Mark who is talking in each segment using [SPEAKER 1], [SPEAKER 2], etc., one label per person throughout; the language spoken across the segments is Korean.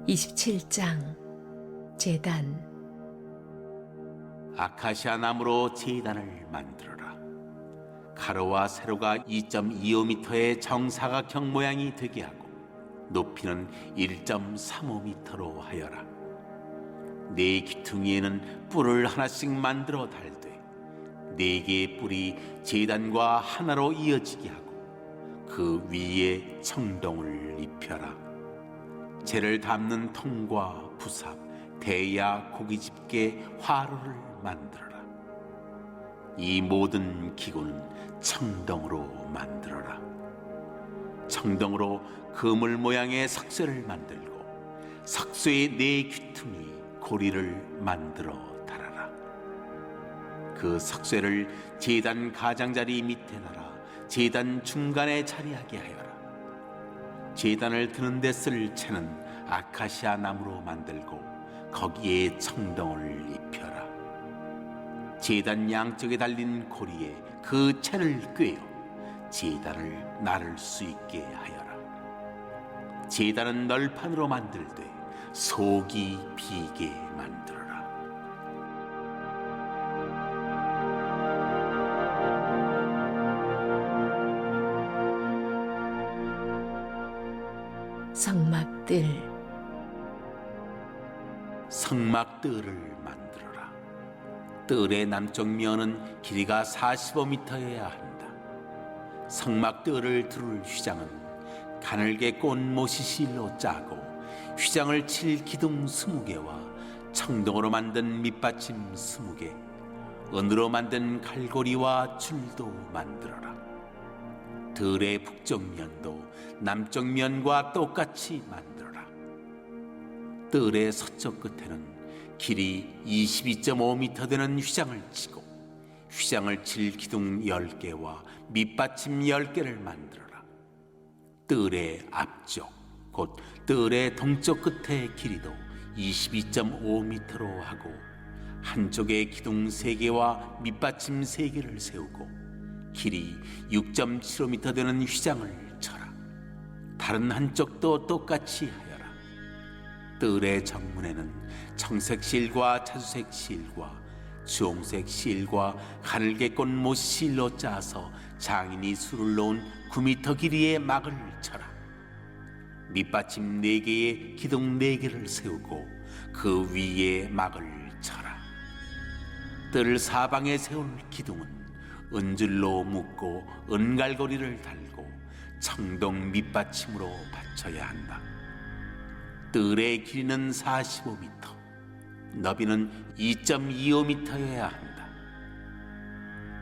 [SPEAKER 1] 27장 제단.
[SPEAKER 2] 아카시아 나무로 제단을 만들어라. 가로와 세로가 2.25m의 정사각형 모양이 되게 하고 높이는 1.35m로 하여라. 네 귀퉁이에는 뿔을 하나씩 만들어 달되 4개의 뿔이 제단과 하나로 이어지게 하고 그 위에 청동을 입혀라. 재를 담는 통과 부삽, 대야, 고기집게, 화로를 만들어라. 이 모든 기구는 청동으로 만들어라. 청동으로 그물 모양의 석쇠를 만들고 석쇠의 4 귀퉁이 고리를 만들어 달아라. 그 석쇠를 제단 가장자리 밑에 달아 제단 중간에 자리하게 하여라. 제단을 드는 데 쓸 채는 아카시아 나무로 만들고 거기에 청동을 입혀라. 제단 양쪽에 달린 고리에 그 채를 꿰어 제단을 나를 수 있게 하여라. 제단은 널판으로 만들되 속이 비게 만들어라.
[SPEAKER 1] 성막들.
[SPEAKER 2] 성막뜰을 만들어라. 뜰의 남쪽 면은 길이가 45m여야 한다. 성막뜰을 두를 휘장은 가늘게 꼰 모시실로 짜고 휘장을 칠 기둥 20개와 청동으로 만든 밑받침 20개, 은으로 만든 갈고리와 줄도 만들어라. 뜰의 북쪽 면도 남쪽 면과 똑같이 만들어라. 뜰의 서쪽 끝에는 길이 22.5m 되는 휘장을 치고 휘장을 칠 기둥 10개와 밑받침 10개를 만들어라. 뜰의 앞쪽, 곧 뜰의 동쪽 끝의 길이도 22.5m로 하고 한쪽에 기둥 3개와 밑받침 3개를 세우고 길이 6.75m 되는 휘장을 쳐라. 다른 한쪽도 똑같이 하여라. 뜰의 정문에는 청색 실과 자주색 실과 주홍색 실과 가늘게 꼰 모실로 짜서 장인이 술을 놓은 9m 길이의 막을 쳐라. 밑받침 4개에 기둥 4개를 세우고 그 위에 막을 쳐라. 뜰 사방에 세울 기둥은 은줄로 묶고 은갈고리를 달고 청동 밑받침으로 받쳐야 한다. 뜰의 길이는 45m, 너비는 2.25m여야 한다.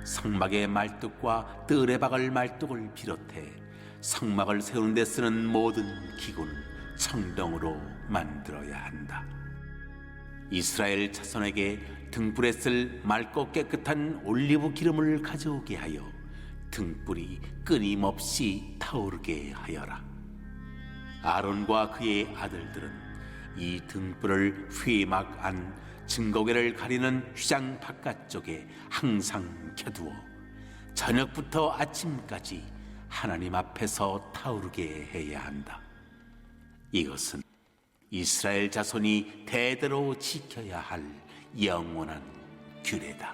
[SPEAKER 2] 성막의 말뚝과 뜰에 박을 말뚝을 비롯해 성막을 세우는 데 쓰는 모든 기구는 청동으로 만들어야 한다. 이스라엘 자손에게 등불에 쓸 맑고 깨끗한 올리브 기름을 가져오게 하여 등불이 끊임없이 타오르게 하여라. 아론과 그의 아들들은 이 등불을 회막 안 증거궤를 가리는 휘장 바깥쪽에 항상 켜두어 저녁부터 아침까지 하나님 앞에서 타오르게 해야 한다. 이것은 이스라엘 자손이 대대로 지켜야 할 영원한 규례다.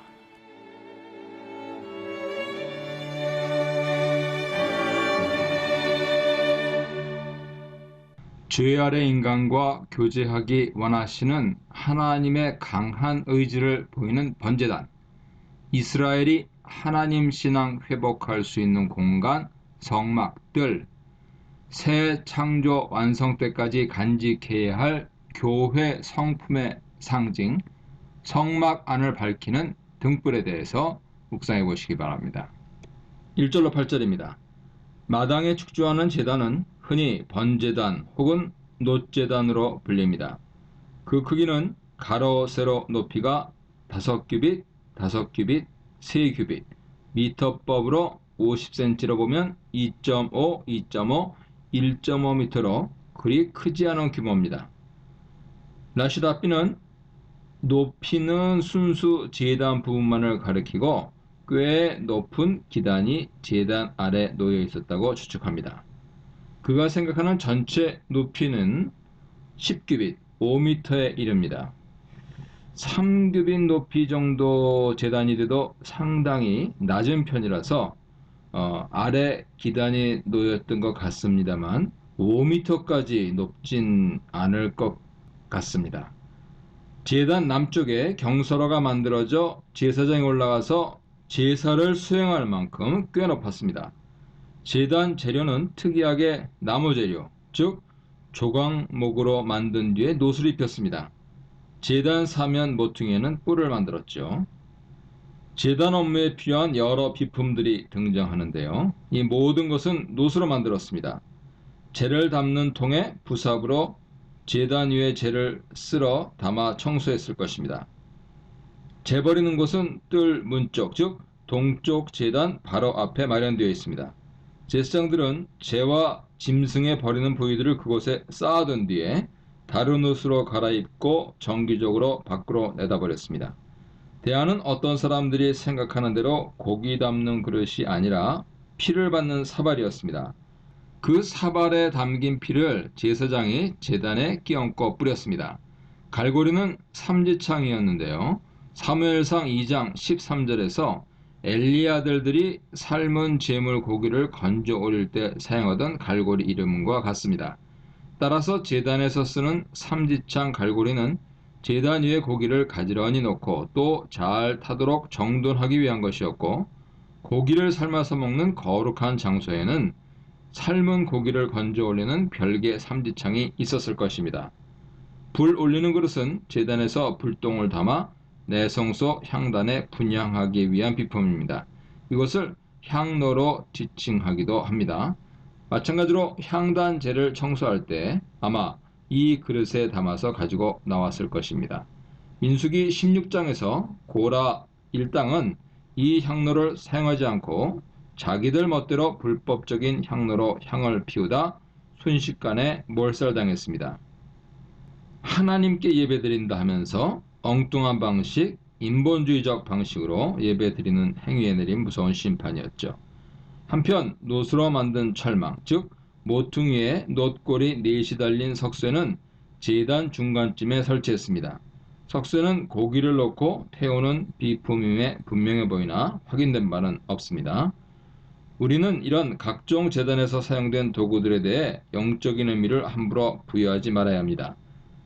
[SPEAKER 3] 죄 아래 인간과 교제하기 원하시는 하나님의 강한 의지를 보이는 번제단, 이스라엘이 하나님 신앙 회복할 수 있는 공간, 성막들, 새 창조 완성 때까지 간직해야 할 교회 성품의 상징, 성막 안을 밝히는 등불에 대해서 묵상해 보시기 바랍니다. 1절로 8절입니다. 마당에 축조하는 제단은 흔히 번제단 혹은 놋제단으로 불립니다. 그 크기는 가로 세로 높이가 5규빗, 5규빗, 3규빗, 미터법으로 50cm로 보면 2.5, 2.5, 1.5m로 그리 크지 않은 규모입니다. 라시다비는 높이는 순수 제단 부분만을 가리키고 꽤 높은 기단이 제단 아래 놓여 있었다고 추측합니다. 그가 생각하는 전체 높이는 10규빗, 5m에 이릅니다. 3규빗 높이 정도 제단이 돼도 상당히 낮은 편이라서 아래 기단이 놓였던 것 같습니다만 5m까지 높진 않을 것 같습니다. 제단 남쪽에 경서로가 만들어져 제사장이 올라가서 제사를 수행할 만큼 꽤 높았습니다. 제단 재료는 특이하게 나무 재료, 즉 조각목으로 만든 뒤에 노수를 입혔습니다. 제단 사면 모퉁이에는 뿔을 만들었죠. 제단 업무에 필요한 여러 비품들이 등장하는데요. 이 모든 것은 노수로 만들었습니다. 재를 담는 통에 부삽으로 제단 위에 재를 쓸어 담아 청소했을 것입니다. 재 버리는 곳은 뜰 문쪽, 즉 동쪽 제단 바로 앞에 마련되어 있습니다. 제사장들은 재와 짐승에 버리는 부위들을 그곳에 쌓아둔 뒤에 다른 옷으로 갈아입고 정기적으로 밖으로 내다버렸습니다. 대안은 어떤 사람들이 생각하는 대로 고기 담는 그릇이 아니라 피를 받는 사발이었습니다. 그 사발에 담긴 피를 제사장이 제단에 끼얹고 뿌렸습니다. 갈고리는 삼지창이었는데요. 사무엘상 2장 13절에서 엘리 아들들이 삶은 제물 고기를 건져 올릴 때 사용하던 갈고리 이름과 같습니다. 따라서 제단에서 쓰는 삼지창 갈고리는 제단 위에 고기를 가지런히 놓고 또 잘 타도록 정돈하기 위한 것이었고, 고기를 삶아서 먹는 거룩한 장소에는 삶은 고기를 건져 올리는 별개 삼지창이 있었을 것입니다. 불 올리는 그릇은 제단에서 불똥을 담아 내성소 향단에 분향하기 위한 비품입니다. 이것을 향로로 지칭하기도 합니다. 마찬가지로 향단재를 청소할 때 아마 이 그릇에 담아서 가지고 나왔을 것입니다. 민수기 16장에서 고라 일당은 이 향로를 사용하지 않고 자기들 멋대로 불법적인 향로로 향을 피우다 순식간에 몰살당했습니다. 하나님께 예배드린다 하면서 엉뚱한 방식, 인본주의적 방식으로 예배드리는 행위에 내린 무서운 심판이었죠. 한편 노수로 만든 철망, 즉 모퉁이에 놋골이 넷이 달린 석쇠는 제단 중간쯤에 설치했습니다. 석쇠는 고기를 넣고 태우는 비품임에 분명해 보이나 확인된 바는 없습니다. 우리는 이런 각종 제단에서 사용된 도구들에 대해 영적인 의미를 함부로 부여하지 말아야 합니다.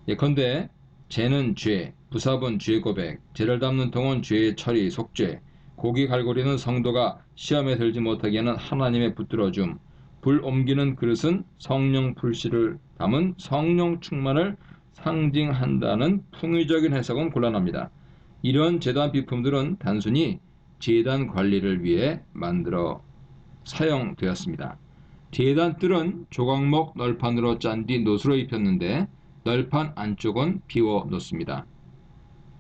[SPEAKER 3] 예컨대 재는 죄, 부삽은 죄 고백, 재를 담는 통은 죄의 처리, 속죄, 고기 갈고리는 성도가 시험에 들지 못하게 하는 하나님의 붙들어줌, 불 옮기는 그릇은 성령 불씨를 담은 성령 충만을 상징한다는 풍의적인 해석은 곤란합니다. 이런 제단 비품들은 단순히 제단 관리를 위해 만들어 사용되었습니다. 제단 뜰은 조각목 널판으로 짠 뒤 노수로 입혔는데 널판 안쪽은 비워 놓습니다.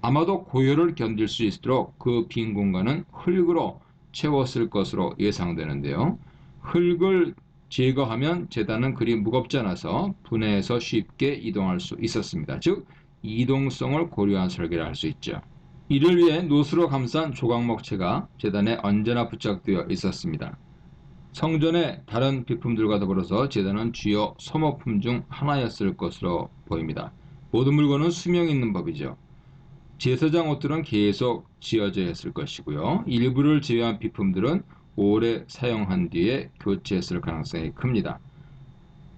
[SPEAKER 3] 아마도 고열을 견딜 수 있도록 그 빈 공간은 흙으로 채웠을 것으로 예상되는데요. 흙을 제거하면 제단은 그리 무겁지 않아서 분해해서 쉽게 이동할 수 있었습니다. 즉 이동성을 고려한 설계를 할 수 있죠. 이를 위해 노수로 감싼 조각목체가 제단에 언제나 부착되어 있었습니다. 성전의 다른 비품들과 더불어서 제단은 주요 소모품 중 하나였을 것으로 보입니다. 모든 물건은 수명이 있는 법이죠. 제사장 옷들은 계속 지어져야 했을 것이고요. 일부를 제외한 비품들은 오래 사용한 뒤에 교체했을 가능성이 큽니다.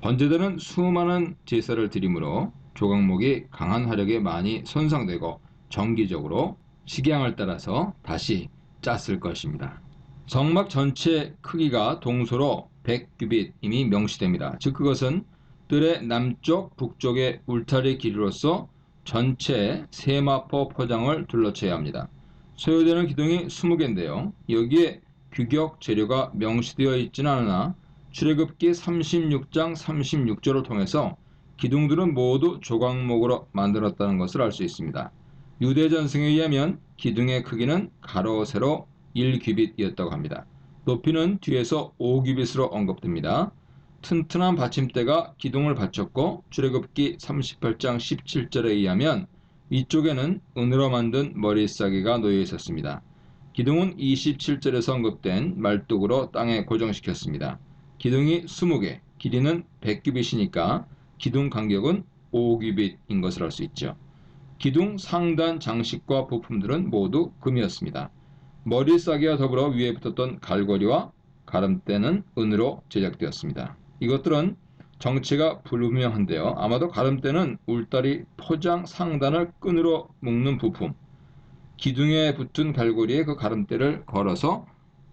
[SPEAKER 3] 번제단은 수많은 제사를 드리므로 조각목이 강한 화력에 많이 손상되고 정기적으로 식양을 따라서 다시 짰을 것입니다. 성막 전체 크기가 동소로 100규빗임이 명시됩니다. 즉 그것은 뜰의 남쪽, 북쪽의 울타리 길이로서 전체 세마포 포장을 둘러쳐야 합니다. 소요되는 기둥이 20개인데요. 여기에 규격 재료가 명시되어 있지는 않으나 출애굽기 36장 36절을 통해서 기둥들은 모두 조각목으로 만들었다는 것을 알 수 있습니다. 유대 전승에 의하면 기둥의 크기는 가로 세로 1규빗이었다고 합니다. 높이는 뒤에서 5규빗으로 언급됩니다. 튼튼한 받침대가 기둥을 받쳤고 출애굽기 38장 17절에 의하면 위쪽에는 은으로 만든 머리싸개가 놓여 있었습니다. 기둥은 27절에서 언급된 말뚝으로 땅에 고정시켰습니다. 기둥이 20개, 길이는 100규빗이니까 기둥 간격은 5규빗인 것을 알 수 있죠. 기둥 상단 장식과 부품들은 모두 금이었습니다. 머리싸개와 더불어 위에 붙었던 갈고리와 가름대는 은으로 제작되었습니다. 이것들은 정체가 불분명한데요. 아마도 가름대는 울타리 포장 상단을 끈으로 묶는 부품, 기둥에 붙은 갈고리에 그 가름대를 걸어서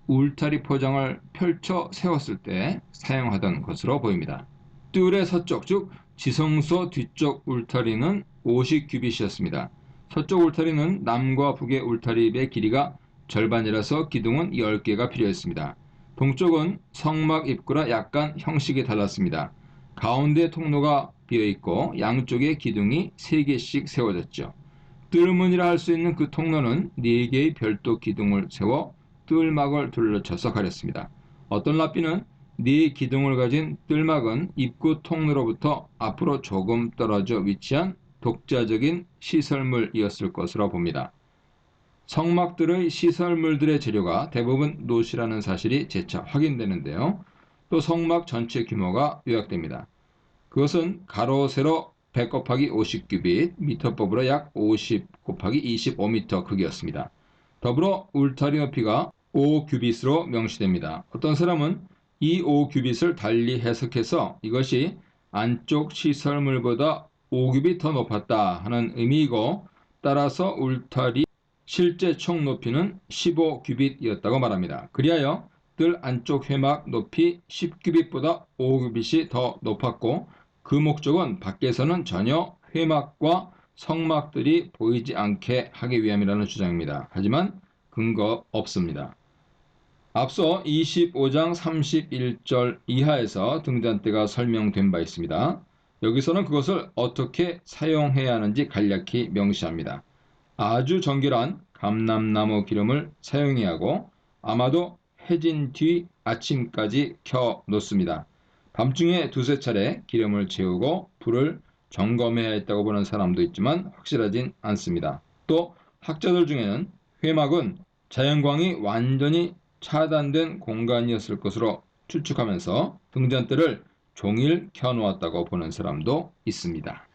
[SPEAKER 3] 울타리 포장을 펼쳐 세웠을 때 사용하던 것으로 보입니다. 뜰의 서쪽, 즉 지성소 뒤쪽 울타리는 50규빗이었습니다. 서쪽 울타리는 남과 북의 울타리의 길이가 절반이라서 기둥은 10개가 필요했습니다. 동쪽은 성막 입구라 약간 형식이 달랐습니다. 가운데 통로가 비어있고 양쪽에 기둥이 3개씩 세워졌죠. 뜰문이라 할 수 있는 그 통로는 4개의 별도 기둥을 세워 뜰막을 둘러쳐서 가렸습니다. 어떤 랍비는 4기둥을 가진 뜰막은 입구 통로로부터 앞으로 조금 떨어져 위치한 독자적인 시설물이었을 것으로 봅니다. 성막들의 시설물들의 재료가 대부분 노시라는 사실이 재차 확인되는데요. 또 성막 전체 규모가 요약됩니다. 그것은 가로 세로 100 곱하기 50규빗, 미터법으로 약 50 곱하기 25미터 크기였습니다. 더불어 울타리 높이가 5규빗으로 명시됩니다. 어떤 사람은 이 5규빗을 달리 해석해서 이것이 안쪽 시설물보다 5규빗 더 높았다 하는 의미이고, 따라서 울타리 실제 총 높이는 15규빗이었다고 말합니다. 그리하여 뜰 안쪽 회막 높이 10규빗보다 5규빗이 더 높았고, 그 목적은 밖에서는 전혀 회막과 성막들이 보이지 않게 하기 위함이라는 주장입니다. 하지만 근거 없습니다. 앞서 25장 31절 이하에서 등잔대가 설명된 바 있습니다. 여기서는 그것을 어떻게 사용해야 하는지 간략히 명시합니다. 아주 정결한 감람나무 기름을 사용해야 하고, 아마도 해진 뒤 아침까지 켜 놓습니다. 밤중에 2~3차례 기름을 채우고 불을 점검해야 했다고 보는 사람도 있지만 확실하진 않습니다. 또 학자들 중에는 회막은 자연광이 완전히 차단된 공간이었을 것으로 추측하면서 등잔대를 종일 켜놓았다고 보는 사람도 있습니다.